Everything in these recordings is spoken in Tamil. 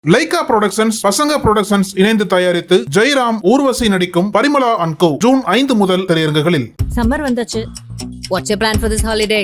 லைகா புரொடக்ஷன்ஸ், பசங்க புரொடக்ஷன்ஸ் இணைந்து தயாரித்து ஜெயராம், ஊர்வசி நடிக்கும் பரிமளா அண்ட் கோ ஜூன் 5 முதல் திரையரங்குகளில். சம்மர் வந்தாச்சு. What's your plan for this holiday?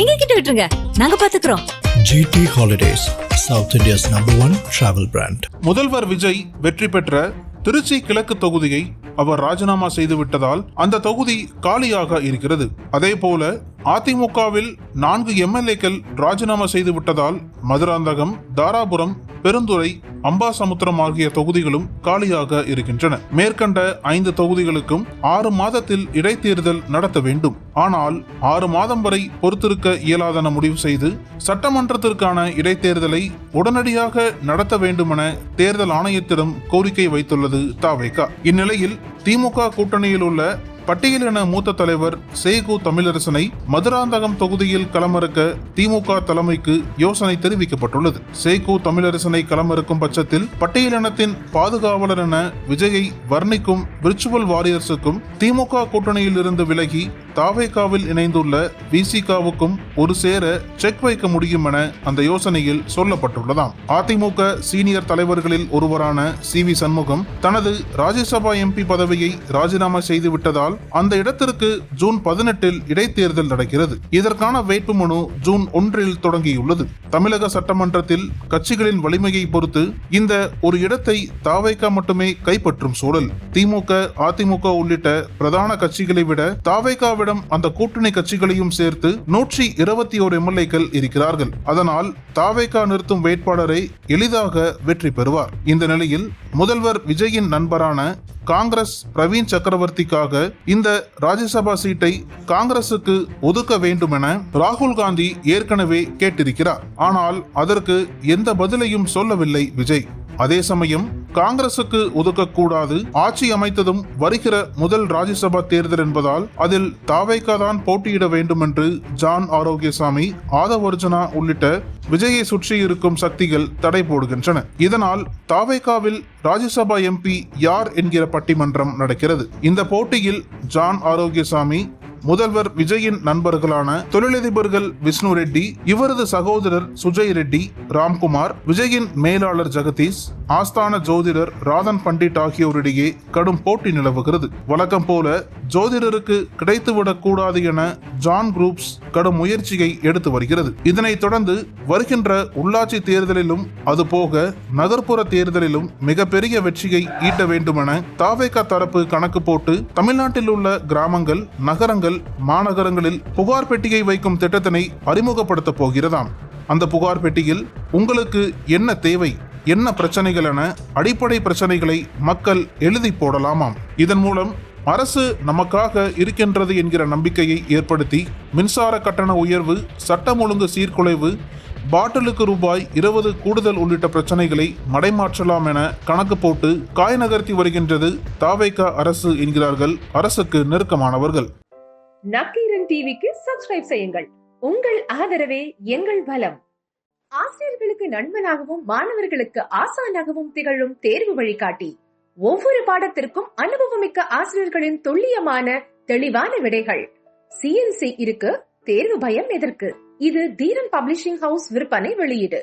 எங்க கிட்ட விட்டுருங்க, நாங்க பாத்துக்கிறோம். GT Holidays, South India's #1 travel brand. முதல்வர் விஜய் வெற்றி பெற்ற திருச்சி கிழக்கு தொகுதியை அவர் ராஜினாமா செய்து விட்டதால் அந்த தொகுதி காலியாக இருக்கிறது. அதே போல அதிமுகவில் 4 எம்எல்ஏக்கள் ராஜினாமா செய்து விட்டதால் மதுராந்தகம், தாராபுரம், பெருந்துறை, அம்பாசமுத்திரம் ஆகிய தொகுதிகளும் காலியாக இருக்கின்றன. மேற்கண்ட 5 தொகுதிகளுக்கும் 6 மாதத்தில் இடைத்தேர்தல் நடத்த வேண்டும். ஆனால் 6 மாதம் வரை பொறுத்திருக்க இயலாதென முடிவு செய்து சட்டமன்றத்திற்கான இடைத்தேர்தலை உடனடியாக நடத்த வேண்டுமென தேர்தல் ஆணையத்திடம் கோரிக்கை வைத்துள்ளது தாவேகா. இந்நிலையில் திமுக கூட்டணியில் உள்ள பட்டியலின மூத்த தலைவர் சேகு தமிழரசனை மதுராந்தகம் தொகுதியில் களமிறக்க திமுக தலைமைக்கு யோசனை தெரிவிக்கப்பட்டுள்ளது. சேகு தமிழரசனை களமிறக்கும் பட்சத்தில் பட்டியலினத்தின் பாதுகாவலர் என விஜயை வர்ணிக்கும் விர்ச்சுவல் வாரியர்ஸுக்கும் திமுக கூட்டணியில் இருந்து விலகி தாவேகாவில் இணைந்துள்ள விசிகாவுக்கும் ஒரு சேர செக் வைக்க முடியும் என அந்த யோசனையில் சொல்லப்பட்டுள்ளதாம். அதிமுக சீனியர் தலைவர்களில் ஒருவரான CV சண்முகம் தனது ராஜ்யசபா MP பதவியை ராஜினாமா செய்து விட்டதால் அந்த இடத்திற்கு ஜூன் 18 இடைத்தேர்தல் நடக்கிறது. இதற்கான வேட்புமனு ஜூன் 1 தொடங்கியுள்ளது. தமிழக சட்டமன்றத்தில் கட்சிகளின் வலிமையை பொறுத்து இந்த ஒரு இடத்தை தாவேகா மட்டுமே கைப்பற்றும் சூழல். திமுக, அதிமுக உள்ளிட்ட பிரதான கட்சிகளை விட தாவேகாவிடம் அந்த கூட்டணி கட்சிகளையும் சேர்த்து 121 எம்எல்ஏக்கள் இருக்கிறார்கள். அதனால் தாவேகா நிறுத்தும் வேட்பாளரை எளிதாக வெற்றி பெறுவார். இந்த நிலையில் முதல்வர் விஜயின் நண்பரான காங்கிரஸ் பிரவீன் சக்கரவர்த்திக்காக இந்த ராஜ்யசபா சீட்டை காங்கிரசுக்கு ஒதுக்க வேண்டும் என ராகுல் காந்தி ஏற்கனவே கேட்டிருக்கிறார். ஆனால் அதற்கு எந்த பதிலையும் சொல்லவில்லை விஜய். அதே சமயம் காங்கிரசுக்கு ஒதுக்கக்கூடாது, ஆட்சி அமைத்ததும் வருகிற முதல் ராஜ்யசபா தேர்தல் என்பதால் அதில் தாவேகா தான் போட்டியிட வேண்டும் என்று ஜான் ஆரோக்கியசாமி, ஆதவர்ஜனா உள்ளிட்ட விஜயை சுற்றி இருக்கும் சக்திகள் தடை போடுகின்றன. இதனால் தாவேகாவில் ராஜ்யசபா MP யார் என்கிற பட்டிமன்றம் நடக்கிறது. இந்த போட்டியில் ஜான் ஆரோக்கியசாமி, முதல்வர் விஜயின் நண்பர்களான தொழிலதிபர்கள் விஷ்ணு ரெட்டி, இவரது சகோதரர் சுஜய் ரெட்டி, ராம்குமார், விஜயின் மேலாளர் ஜெகதீஷ், ஆஸ்தான ஜோதிடர் ராதன் பண்டிட் ஆகியோரிடையே கடும் போட்டி நிலவுகிறது. வழக்கம் போல ஜோதிடருக்கு கிடைத்துவிடக் கூடாது என ஜான் குரூப்ஸ் கடும் முயற்சியை எடுத்து வருகிறது. இதனைத் தொடர்ந்து வருகின்ற உள்ளாட்சி தேர்தலிலும் அதுபோக நகர்ப்புற தேர்தலிலும் மிகப்பெரிய வெற்றியை ஈட்ட வேண்டும் என தாவேகா தரப்பு கணக்கு போட்டு தமிழ்நாட்டில் உள்ள கிராமங்கள், நகரங்கள், மாநகரங்களில் புகார் பெட்டியை வைக்கும் திட்டத்தினை அறிமுகப்படுத்த போகிறதாம். அந்த புகார் பெட்டியில் உங்களுக்கு என்ன தேவை, என்ன பிரச்சனைகள் என அடிப்படை பிரச்சனைகளை மக்கள் எழுதி போடலாமாம். இதன் மூலம் அரசு நமக்காக இருக்கின்றது என்கிற நம்பிக்கையை ஏற்படுத்தி மின்சார கட்டண உயர்வு, சட்டம் ஒழுங்கு சீர்குலைவு, பாட்டிலுக்கு ரூபாய் 20 கூடுதல் உள்ளிட்ட பிரச்சனைகளை மடைமாற்றலாம் என கணக்கு போட்டு காய் நகர்த்தி வருகின்றது தாவேகா அரசு என்கிறார்கள் அரசுக்கு நெருக்கமானவர்கள். நக்கீரன் டிவிக்கு சப்ஸ்கிரைப் செய்யுங்கள். உங்கள் ஆதரவே எங்கள் பலம். ஆசிரியர்களுக்கு நண்பனாகவும் மாணவர்களுக்கு ஆசானாகவும் திகழும் தேர்வு வழிகாட்டி. ஒவ்வொரு பாடத்திற்கும் அனுபவமிக்க ஆசிரியர்களின் துல்லியமான தெளிவான விடைகள். CNC இருக்கு, தேர்வு பயம் எதற்கு? இது தீரன் பப்ளிஷிங் ஹவுஸ் விற்பனை வெளியீடு.